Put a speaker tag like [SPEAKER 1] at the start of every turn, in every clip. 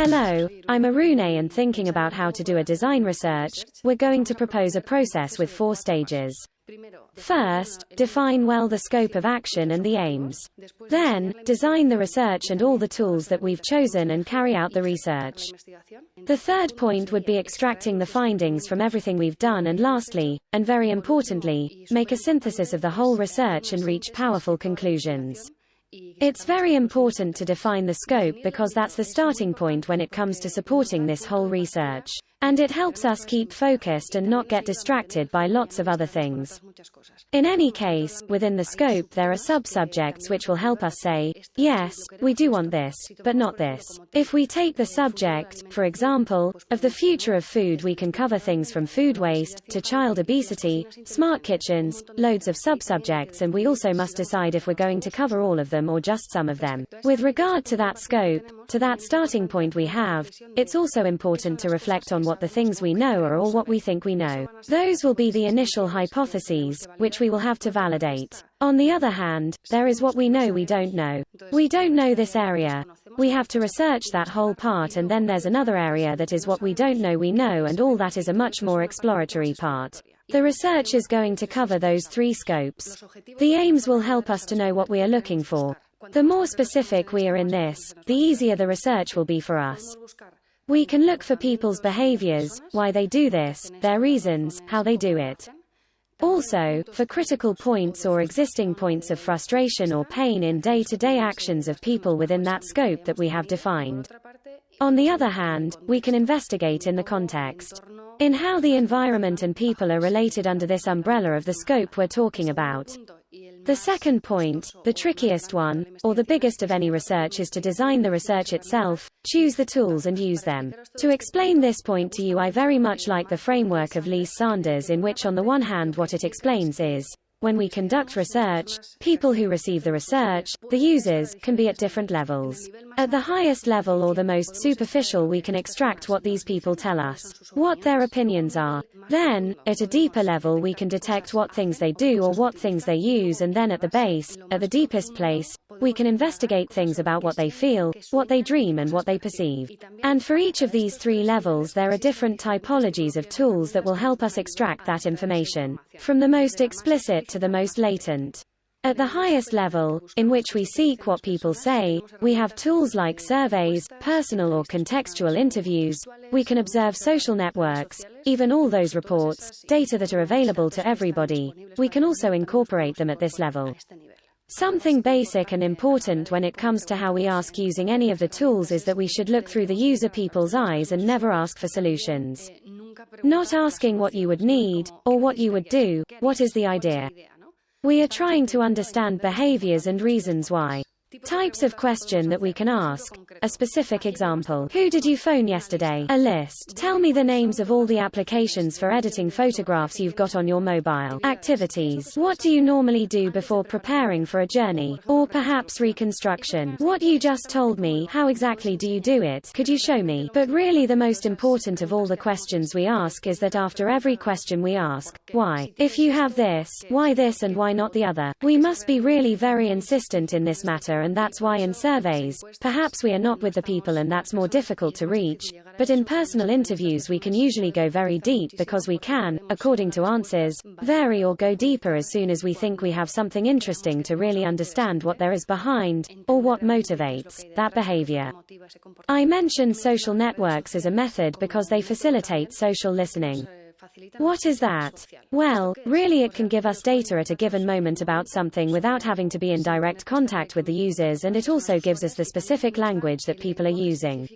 [SPEAKER 1] Hello, I'm Irune and thinking about how to do a design research. We're going to propose a process with 4 stages. First, define well the scope of action and the aims. Then, design the research and all the tools that we've chosen and carry out the research. The third point would be extracting the findings from everything we've done, and lastly, and very importantly, make a synthesis of the whole research and reach powerful conclusions. It's very important to define the scope because that's the starting point when it comes to supporting this whole research. And it helps us keep focused and not get distracted by lots of other things. In any case, within the scope there are sub-subjects which will help us say, yes, we do want this, but not this. If we take the subject, for example, of the future of food, we can cover things from food waste, to child obesity, smart kitchens, loads of sub-subjects, and we also must decide if we're going to cover all of them or just some of them. With regard to that scope, to that starting point we have, it's also important to reflect on what the things we know are or what we think we know. Those will be the initial hypotheses, which we will have to validate. On the other hand, there is what we know we don't know. We don't know this area. We have to research that whole part, and then there's another area that is what we don't know we know, and all that is a much more exploratory part. The research is going to cover those 3 scopes. The aims will help us to know what we are looking for. The more specific we are in this, the easier the research will be for us. We can look for people's behaviors, why they do this, their reasons, how they do it. Also, for critical points or existing points of frustration or pain in day-to-day actions of people within that scope that we have defined. On the other hand, we can investigate in the context, in how the environment and people are related under this umbrella of the scope we're talking about. The second point, the trickiest one, or the biggest of any research, is to design the research itself, choose the tools and use them. To explain this point to you, I very much like the framework of Lee Sanders, in which on the one hand what it explains is, when we conduct research, people who receive the research, the users, can be at different levels. At the highest level or the most superficial, we can extract what these people tell us, what their opinions are. Then, at a deeper level, we can detect what things they do or what things they use, and then at the base, at the deepest place, we can investigate things about what they feel, what they dream and what they perceive. And for each of these 3 levels there are different typologies of tools that will help us extract that information, from the most explicit to the most latent. At the highest level, in which we seek what people say, we have tools like surveys, personal or contextual interviews. We can observe social networks, even all those reports, data that are available to everybody. We can also incorporate them at this level. Something basic and important when it comes to how we ask using any of the tools is that we should look through the user people's eyes and never ask for solutions. Not asking what you would need, or what you would do, what is the idea? We are trying to understand behaviors and reasons why. Types of question that we can ask. A specific example. Who did you phone yesterday? A list. Tell me the names of all the applications for editing photographs you've got on your mobile. Activities. What do you normally do before preparing for a journey? Or perhaps reconstruction. What you just told me, how exactly do you do it? Could you show me? But really the most important of all the questions we ask is that after every question we ask, why? If you have this, why this and why not the other? We must be really very insistent in this matter, and that's why in surveys, perhaps we are not with the people and that's more difficult to reach, but in personal interviews we can usually go very deep because we can, according to answers, vary or go deeper as soon as we think we have something interesting to really understand what there is behind, or what motivates, that behavior. I mentioned social networks as a method because they facilitate social listening. What is that? Well, really it can give us data at a given moment about something without having to be in direct contact with the users, and it also gives us the specific language that people are using.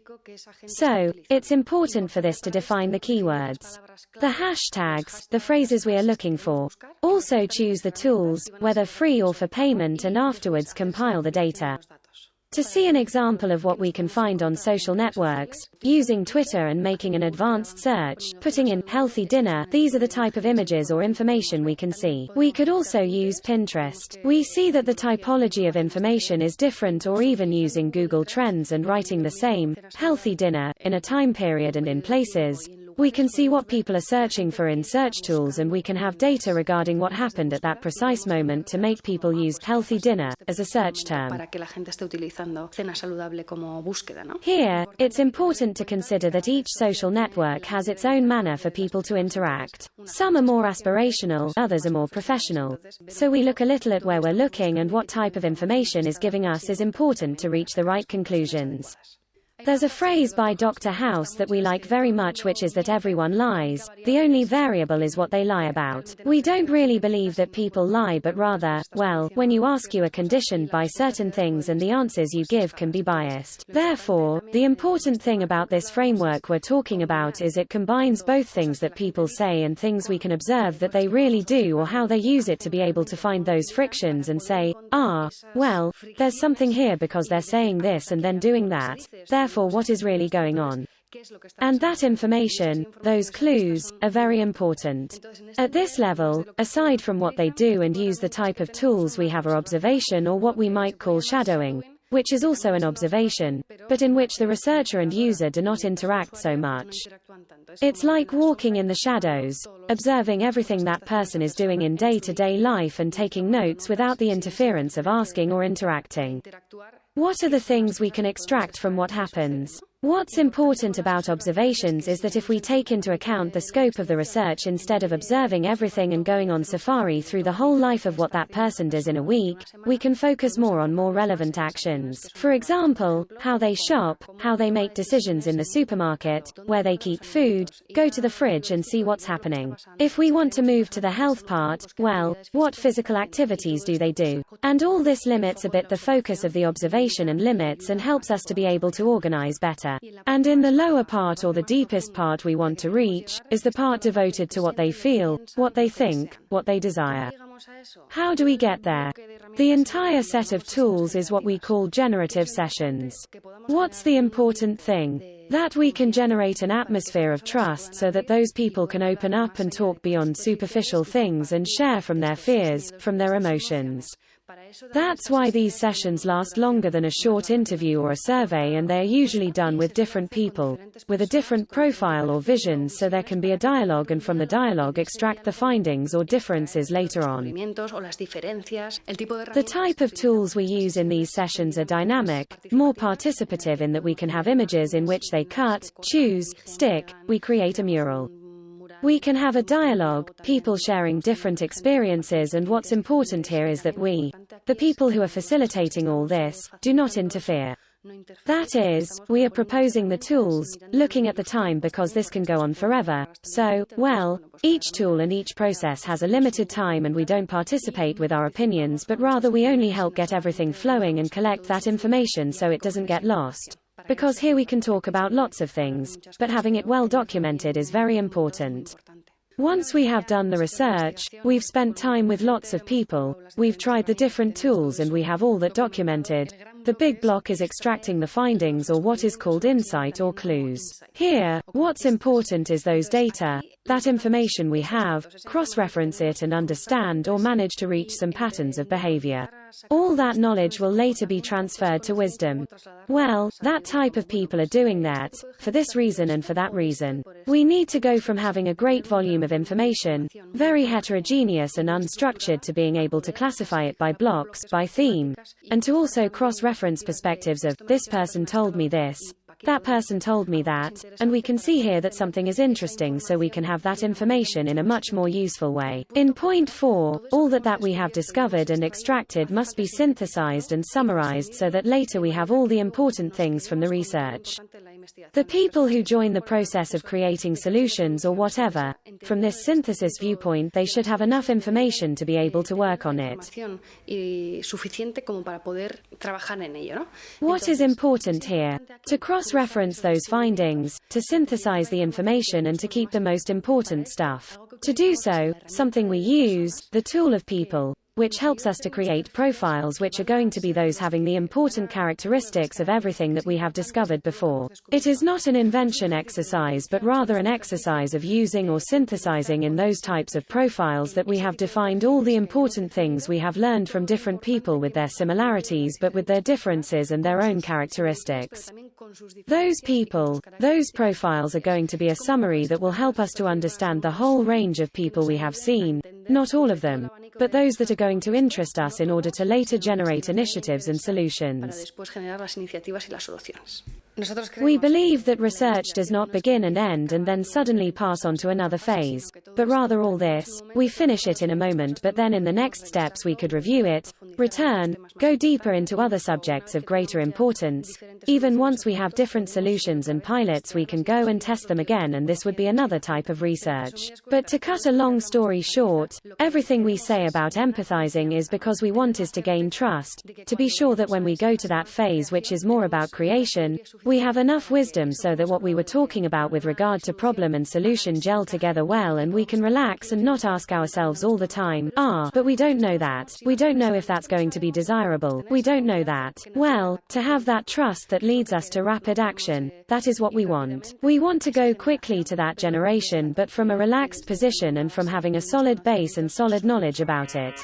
[SPEAKER 1] So, it's important for this to define the keywords, the hashtags, the phrases we are looking for. Also choose the tools, whether free or for payment, and afterwards compile the data. To see an example of what we can find on social networks, using Twitter and making an advanced search, putting in healthy dinner, these are the type of images or information we can see. We could also use Pinterest. We see that the typology of information is different, or even using Google Trends and writing the same healthy dinner in a time period and in places We can see what people are searching for in search tools, and we can have data regarding what happened at that precise moment to make people use healthy dinner as a search term. Here, it's important to consider that each social network has its own manner for people to interact. Some are more aspirational, others are more professional. So we look a little at where we're looking, and what type of information is giving us is important to reach the right conclusions. There's a phrase by Dr. House that we like very much, which is that everyone lies. The only variable is what they lie about. We don't really believe that people lie, but rather, well, when you ask, you are conditioned by certain things and the answers you give can be biased. Therefore, the important thing about this framework we're talking about is it combines both things that people say and things we can observe that they really do, or how they use it to be able to find those frictions and say, well, there's something here because they're saying this and then doing that. Therefore, what is really going on? And that information, those clues, are very important. At this level, aside from what they do and use, the type of tools we have are observation, or what we might call shadowing, which is also an observation, but in which the researcher and user do not interact so much. It's like walking in the shadows, observing everything that person is doing in day-to-day life and taking notes without the interference of asking or interacting. What are the things we can extract from what happens? What's important about observations is that if we take into account the scope of the research instead of observing everything and going on safari through the whole life of what that person does in a week, we can focus more on more relevant actions. For example, how they shop, how they make decisions in the supermarket, where they keep food, go to the fridge and see what's happening. If we want to move to the health part, well, what physical activities do they do? And all this limits a bit the focus of the observation and limits and helps us to be able to organize better. And in the lower part, or the deepest part we want to reach, is the part devoted to what they feel, what they think, what they desire. How do we get there? The entire set of tools is what we call generative sessions. What's the important thing? That we can generate an atmosphere of trust so that those people can open up and talk beyond superficial things and share from their fears, from their emotions. That's why these sessions last longer than a short interview or a survey, and they're usually done with different people, with a different profile or vision, so there can be a dialogue, and from the dialogue extract the findings or differences later on. The type of tools we use in these sessions are dynamic, more participative in that we can have images in which they cut, choose, stick, we create a mural. We can have a dialogue, people sharing different experiences, and what's important here is that we, the people who are facilitating all this, do not interfere. That is, we are proposing the tools, looking at the time, because this can go on forever. So, well, each tool and each process has a limited time, and we don't participate with our opinions, but rather we only help get everything flowing and collect that information so it doesn't get lost. Because here we can talk about lots of things, but having it well documented is very important. Once we have done the research, we've spent time with lots of people, we've tried the different tools, and we have all that documented. The big block is extracting the findings, or what is called insight or clues. Here, what's important is those data, that information we have, cross-reference it and understand or manage to reach some patterns of behavior. All that knowledge will later be transferred to wisdom. Well, that type of people are doing that, for this reason and for that reason. We need to go from having a great volume of information, very heterogeneous and unstructured, to being able to classify it by blocks, by theme, and to also cross-reference perspectives of, this person told me this, that person told me that, and we can see here that something is interesting, so we can have that information in a much more useful way. In point 4, all that we have discovered and extracted must be synthesized and summarized so that later we have all the important things from the research. The people who join the process of creating solutions or whatever, from this synthesis viewpoint, they should have enough information to be able to work on it. What is important here? To cross-reference those findings, to synthesize the information, and to keep the most important stuff. To do so, something we use, the tool of people, which helps us to create profiles which are going to be those having the important characteristics of everything that we have discovered before. It is not an invention exercise but rather an exercise of using or synthesizing in those types of profiles that we have defined all the important things we have learned from different people with their similarities but with their differences and their own characteristics. Those people, those profiles are going to be a summary that will help us to understand the whole range of people we have seen, not all of them, but those that are going to interest us in order to later generate initiatives and solutions. We believe that research does not begin and end and then suddenly pass on to another phase, but rather all this, we finish it in a moment but then in the next steps we could review it, return, go deeper into other subjects of greater importance. Even once we have different solutions and pilots we can go and test them again, and this would be another type of research. But to cut a long story short, everything we say about empathizing is because we want is to gain trust, to be sure that when we go to that phase which is more about creation, we have enough wisdom so that what we were talking about with regard to problem and solution gel together well, and we can relax and not ask ourselves all the time, but we don't know that. We don't know if that's going to be desirable. We don't know that. Well, to have that trust that leads us to rapid action, that is what we want. We want to go quickly to that generation but from a relaxed position and from having a solid base and solid knowledge about it.